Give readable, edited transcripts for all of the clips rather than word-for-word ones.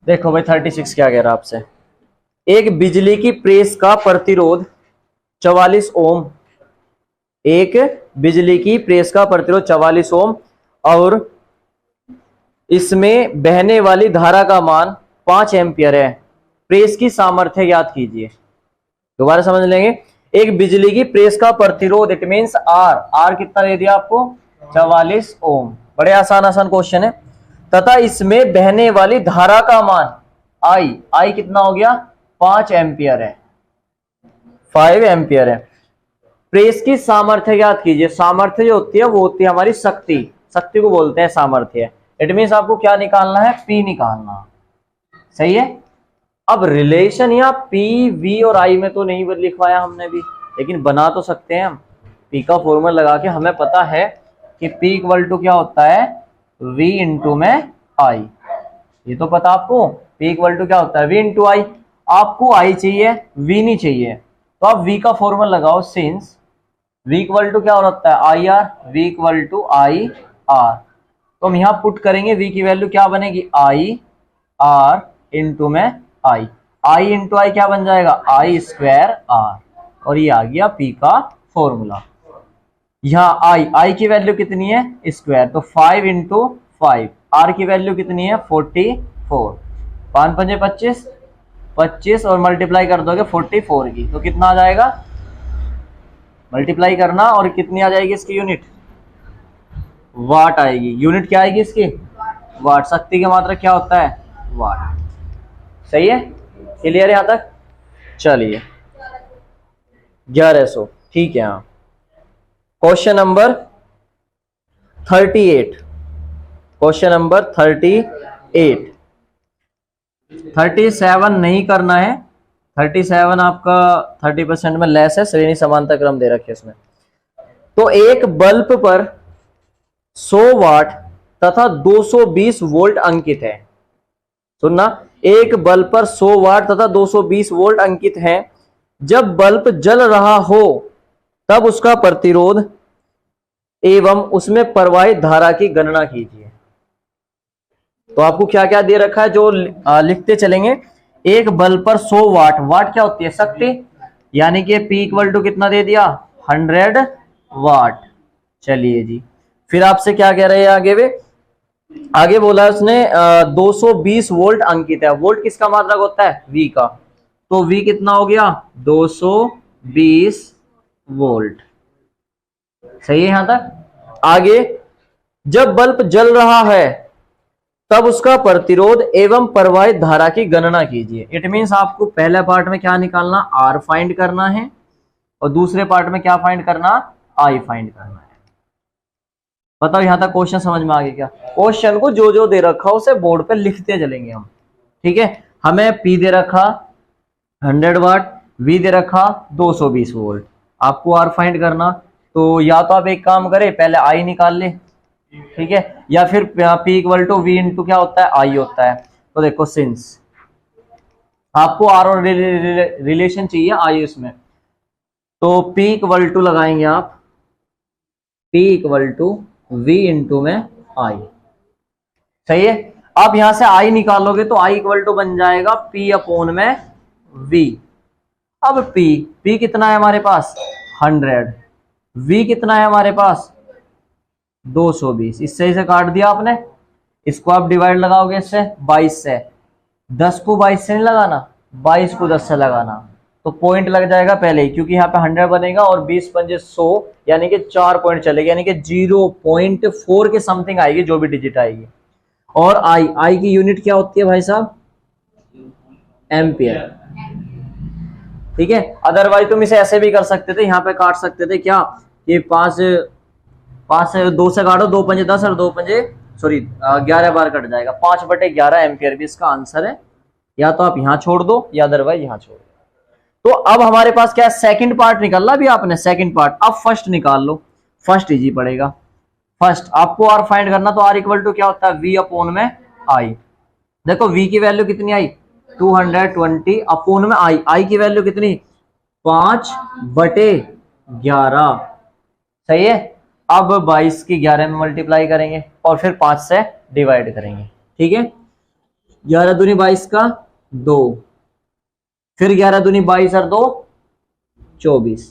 देखो भाई 36 क्या कह रहा है आपसे। एक बिजली की प्रेस का प्रतिरोध 44 ओम, एक बिजली की प्रेस का प्रतिरोध 44 ओम और इसमें बहने वाली धारा का मान 5 एम्पियर है। प्रेस की सामर्थ्य ज्ञात कीजिए। दोबारा समझ लेंगे। एक बिजली की प्रेस का प्रतिरोध, इट मींस आर, आर कितना दे दिया आपको 44 ओम। बड़े आसान आसान क्वेश्चन है। तथा इसमें बहने वाली धारा का मान आई, आई कितना हो गया 5 एम्पियर है, 5 एम्पियर है। प्रेस की सामर्थ्य ज्ञात कीजिए। सामर्थ्य जो होती है वो होती है हमारी शक्ति, शक्ति को बोलते हैं सामर्थ्य। इट मींस आपको क्या निकालना है, पी निकालना। सही है। अब रिलेशन यहाँ पी वी और आई में तो नहीं लिखवाया हमने भी, लेकिन बना तो सकते हैं हम। पी का फॉर्मूला लगा के हमें पता है कि पी इक्वल टू क्या होता है वी इंटू में आई, ये तो पता आपको। पी इक्वल टू क्या होता है वी इंटू आई। आपको आई चाहिए वी नहीं चाहिए, तो आप वी का फॉर्मूला लगाओ। सिंस वी इक्वल टू क्या होता है I R, V equal to I R, तो हम यहाँ पुट करेंगे वी की वैल्यू क्या बनेगी आई आर इंटू में आई। आई इंटू आई क्या बन जाएगा आई स्क्वायर आर, और ये आ गया पी का फॉर्मूला। यहाँ आई, आई की वैल्यू कितनी है स्क्वायर, तो 5 इंटू 5। आर की वैल्यू कितनी है 44, 5 पंजे 25, 25 और मल्टीप्लाई कर दोगे 44 की, तो कितना आ जाएगा, मल्टीप्लाई करना और कितनी आ जाएगी इसकी यूनिट, वाट आएगी। यूनिट क्या आएगी इसकी वाट। शक्ति की मात्रा क्या होता है वाट। सही है, क्लियर है यहां तक। चलिए 1100, ठीक है। हाँ, क्वेश्चन नंबर 38, क्वेश्चन नंबर 38। 37 नहीं करना है, 37 आपका 30% में लेस है, श्रेणी समांतर क्रम दे रखे इसमें। तो एक बल्ब पर 100 वाट तथा 220 वोल्ट अंकित है। सुनना, एक बल्ब पर 100 वाट तथा 220 वोल्ट अंकित हैं। जब बल्ब जल रहा हो तब उसका प्रतिरोध एवं उसमें प्रवाहित धारा की गणना कीजिए। तो आपको क्या क्या दे रखा है जो लिखते चलेंगे। एक बल्ब पर 100 वाट, वाट क्या होती है शक्ति, यानी कि P इक्वल टू कितना दे दिया 100 वाट। चलिए जी, फिर आपसे क्या कह रहे हैं आगे वे, आगे बोला उसने 220 वोल्ट अंकित है। वोल्ट किसका मात्रक होता है V का, तो V कितना हो गया 220 वोल्ट। सही है यहां तक। आगे, जब बल्ब जल रहा है तब उसका प्रतिरोध एवं प्रवाहित धारा की गणना कीजिए। इट मींस आपको पहले पार्ट में क्या निकालना R फाइंड करना है और दूसरे पार्ट में क्या फाइंड करना I फाइंड करना है। बताओ यहां तक क्वेश्चन समझ में आ गया क्या। क्वेश्चन को जो जो दे रखा उसे बोर्ड पे लिखते चलेंगे हम, ठीक है। हमें P दे रखा 100 वाट, V दे रखा 220 वोल्ट, आपको R फाइंड करना। तो या तो आप एक काम करें पहले I निकाल ले, ठीक है, या फिर P equal to V into क्या होता है I होता है। तो देखो सिंस आपको R और रिलेशन चाहिए I इसमें, तो P इक्वल टू लगाएंगे आप, P equal to V into में I। सही है। अब यहां से I निकालोगे तो I इक्वल टू बन जाएगा P अपोन में V। अब P कितना है हमारे पास 100, V कितना है हमारे पास 220। इससे इसे काट दिया आपने, इसको आप डिवाइड लगाओगे इससे 22 से, 10 को 22 से नहीं लगाना, 22 को 10 से लगाना, तो पॉइंट लग जाएगा पहले ही, क्योंकि यहाँ पे 100 बनेगा और 20 पंजे 100, यानी कि 4 पॉइंट चलेगा, यानी कि 0.4 के समथिंग आएगी जो भी डिजिट आएगी। और आई की यूनिट क्या होती है भाई साहब एम्पियर, ठीक है। अदरवाइज तुम इसे ऐसे भी कर सकते थे, यहाँ पे काट सकते थे क्या, ये 5 से 2 से काटो, 2 पंजे 10 और 2 पंजे 11 बार कट जाएगा, 5/11 एम्पियर भी इसका आंसर है। या तो आप यहाँ छोड़ दो या अदरवाइज यहाँ छोड़ दो। तो अब हमारे पास क्या है, सेकंड पार्ट निकालना भी आपने, सेकंड पार्ट। अब फर्स्ट निकाल लो, फर्स्ट इजी पड़ेगा। फर्स्ट आपको R फाइंड करना, तो R इक्वल टू क्या होता है V अपोन में I। देखो V की वैल्यू कितनी आई 220 अपोन में I की वैल्यू कितनी 5/11। सही है। अब 22 की 11 में मल्टीप्लाई करेंगे और फिर 5 से डिवाइड करेंगे, ठीक है। 11 दूनी 22 का 2, फिर 11 दूनी 22 और 2 24,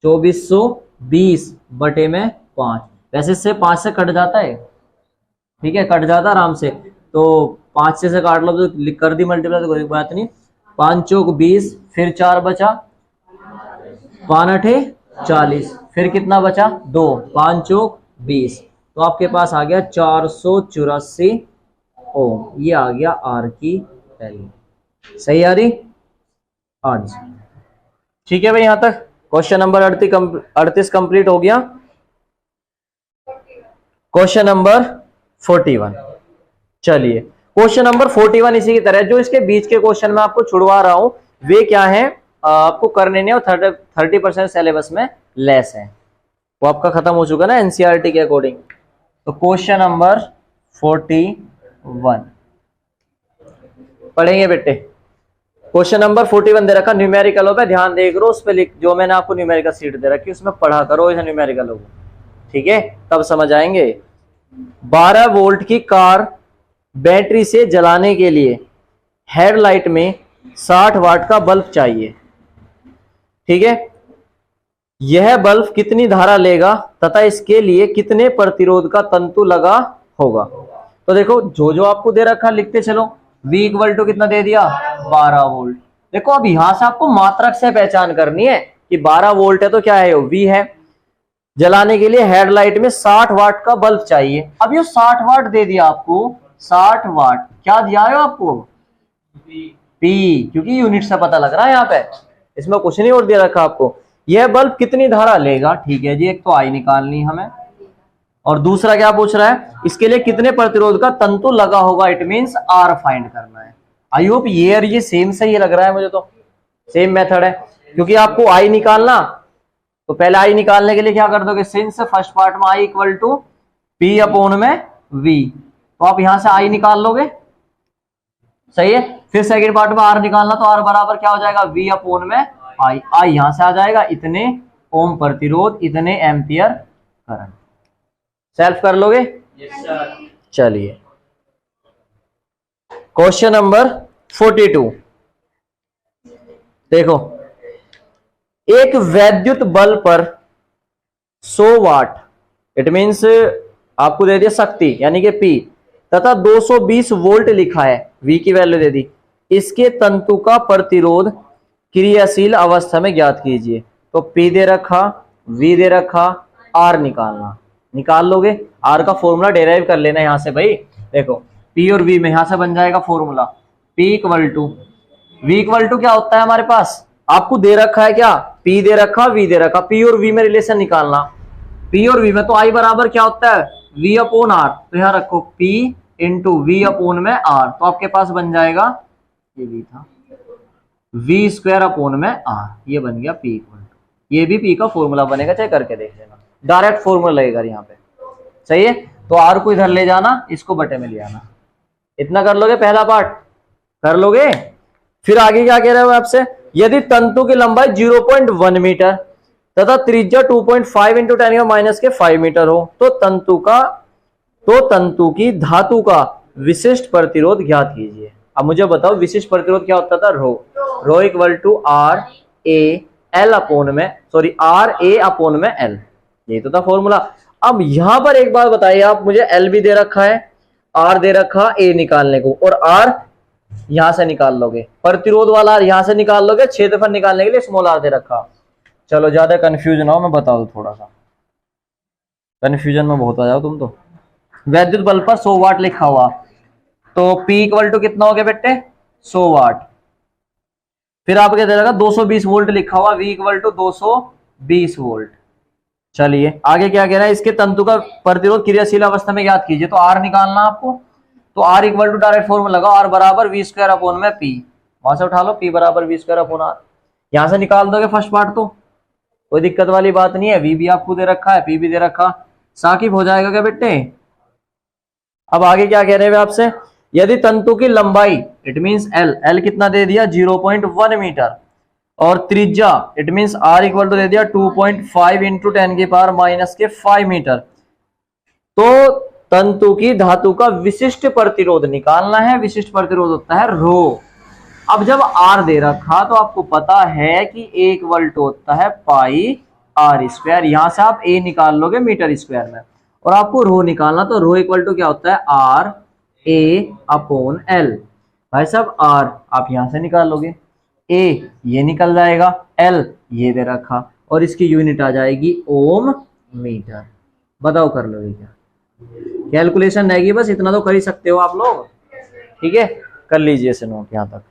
2420 बटे में 5। वैसे इससे 5 से कट जाता है, ठीक है, कट जाता आराम से, तो 5 से काट लो तो कर दी मल्टीप्लाई, तो कोई बात नहीं। 5 चौक 20, फिर 4 बचा, 5 अठे 40, फिर कितना बचा 2, 5 चौक 20, तो आपके पास आ गया 484 ओम। ये आ गया आर की वैल्यू। सही आ रही आज? ठीक है भाई, यहां तक क्वेश्चन नंबर 38 कंप्लीट हो गया। क्वेश्चन नंबर 41, चलिए क्वेश्चन नंबर 41 इसी की तरह जो इसके बीच के क्वेश्चन में आपको छुड़वा रहा हूं वे क्या है, आपको करने नहीं, और 30% सिलेबस में लेस है, वो आपका खत्म हो चुका ना एनसीईआरटी के अकॉर्डिंग। तो क्वेश्चन नंबर 41 पढ़ेंगे बेटे। क्वेश्चन नंबर 41 दे रखा, न्यूमेरिकलों पे ध्यान देख रो, उस पे लिख, जो मैंने आपको न्यूमेरिकल सीट दे रखी उसमें पढ़ा करो इसे न्यूमेरिकलों को, ठीक है, तब समझ आएंगे। 12 वोल्ट की कार बैटरी से जलाने के लिए हेडलाइट में 60 वाट का बल्ब चाहिए, ठीक है। यह बल्ब कितनी धारा लेगा तथा इसके लिए कितने प्रतिरोध का तंतु लगा होगा। तो देखो जो जो आपको दे रखा लिखते चलो। V इक्वल टू कितना दे दिया 12 वोल्ट। देखो अब यहां से आपको मात्रक से पहचान करनी है कि 12 वोल्ट है तो क्या है, V है। जलाने के लिए हेडलाइट में 60 वाट का बल्ब चाहिए। अब ये 60 वाट दे दिया आपको, 60 वाट क्या दिया है आपको, P, क्योंकि यूनिट से पता लग रहा है यहाँ पे, इसमें कुछ नहीं और दे रखा आपको। यह बल्ब कितनी धारा लेगा, ठीक है जी, एक तो आई निकालनी हमें, और दूसरा क्या पूछ रहा है, इसके लिए कितने प्रतिरोध का तंतु लगा होगा, इट मींस आर फाइंड करना है। आई होप ये और ये सेम सही लग रहा है मुझे, तो सेम मेथड है, क्योंकि आपको आई निकालना, तो पहले आई निकालने के लिए क्या कर दोगे, सिंस फर्स्ट पार्ट में I equal to P upon में वी, तो आप यहां से आई निकाल लोगे, सही है। फिर सेकंड पार्ट में आर निकालना, तो आर बराबर क्या हो जाएगा, वी अपॉन में आई, आई यहां से आ जाएगा, इतने ओम प्रतिरोध, इतने एम्पियर करंट। सेल्फ कर लोगे? yes, sir. चलिए क्वेश्चन नंबर 42 देखो, एक वैद्युत बल्ब पर 100 वाट, इट मींस आपको दे दिया शक्ति यानी कि P, तथा 220 वोल्ट लिखा है, V की वैल्यू दे दी। इसके तंतु का प्रतिरोध क्रियाशील अवस्था में ज्ञात कीजिए। तो P दे रखा, V दे रखा, R निकालना, निकाल लोगे। R का फॉर्मूला डेराइव कर लेना यहां से भाई। देखो P और V में यहां से बन जाएगा formula, P equal to, V equal to क्या होता है हमारे पास, आपको दे रखा है क्या, P दे रखा, V दे रखा, P और V में रिलेशन निकालना। P और V में तो I बराबर क्या होता है, V अपॉन R, तो यहां रखो P इंटू V अपॉन में R, तो आपके पास बन जाएगा, ये V था, V स्क्वायर अपॉन में R, ये बन गया P इक्वल टू। ये भी P का फॉर्मूला बनेगा, चाहे करके देख लेना, डायरेक्ट फॉर्मूला लगेगा यहाँ पे, सही है। तो R को इधर ले जाना, इसको बटे में ले आना, इतना कर लोगे, पहला पार्ट कर लोगे। फिर आगे क्या कह रहे हो आपसे, यदि तंतु की लंबाई 0.1 मीटर तथा त्रिज्या 2.5 इंटू 10⁻⁵ मीटर हो, तो तंतु की धातु का विशिष्ट प्रतिरोध ज्ञात कीजिए। अब मुझे बताओ विशिष्ट प्रतिरोध क्या होता था, rho equal to R A L upon में, सॉरी R A अपोन में L, ये तो था फॉर्मूला। अब यहां पर एक बात बताइए आप मुझे, L भी दे रखा है, R दे रखा A निकालने को, और R यहां से निकाल लोगे, प्रतिरोध वाला R यहां से निकाल लोगे, क्षेत्रफल निकालने के लिए स्मॉल r दे रखा। चलो ज्यादा कंफ्यूजन हो, मैं बता दूं, थोड़ा सा कंफ्यूजन में बहुत आ जाओ तुम तो। वैद्युत बल्ब पर 100 वाट लिखा हुआ, तो P इक्वल टू कितना हो गया बेटे, 100 वाट। फिर आपके दे रखा 220 वोल्ट लिखा हुआ, V इक्वल टू 220 वोल्ट। चलिए आगे क्या कह रहा है, इसके तंतु का प्रतिरोध क्रियाशील अवस्था में ज्ञात कीजिए। तो R निकालना आपको, तो R equal to direct formula लगाओ, R बराबर V स्क्वायर अपॉन में P, वहां से उठा लो, P बराबर V स्क्वायर अपॉन R, यहां से निकाल दोगे फर्स्ट पार्ट, तो कोई दिक्कत वाली बात नहीं है। V भी आपको दे रखा है, P भी दे रखा, साकिब हो जाएगा क्या बेटे। अब आगे क्या कह रहे हैं आपसे, यदि तंतु की लंबाई, इट मींस L कितना दे दिया 0.1 मीटर, और त्रिज्या it means R equal to दे दिया 2.5 इंटू 10⁻⁵ मीटर, तो तंतु की धातु का विशिष्ट प्रतिरोध निकालना है। विशिष्ट प्रतिरोध होता है रो। अब जब आर दे रखा तो आपको पता है कि 1 वोल्ट होता है पाई आर स्क्वायर। यहां से आप ए निकाल लोगे मीटर स्क्वायर में, और आपको रो निकालना, तो रो इक्वल टू क्या होता है आर ए अपॉन एल। भाई साहब आर आप यहां से निकाल लोगे, ए ये निकल जाएगा, एल ये दे रखा, और इसकी यूनिट आ जाएगी ओम मीटर। बताओ कर लोगे क्या? कैलकुलेशन रहेगी, बस इतना तो कर ही सकते हो आप लोग। ठीक है, कर लीजिए इसे नोट यहां तक।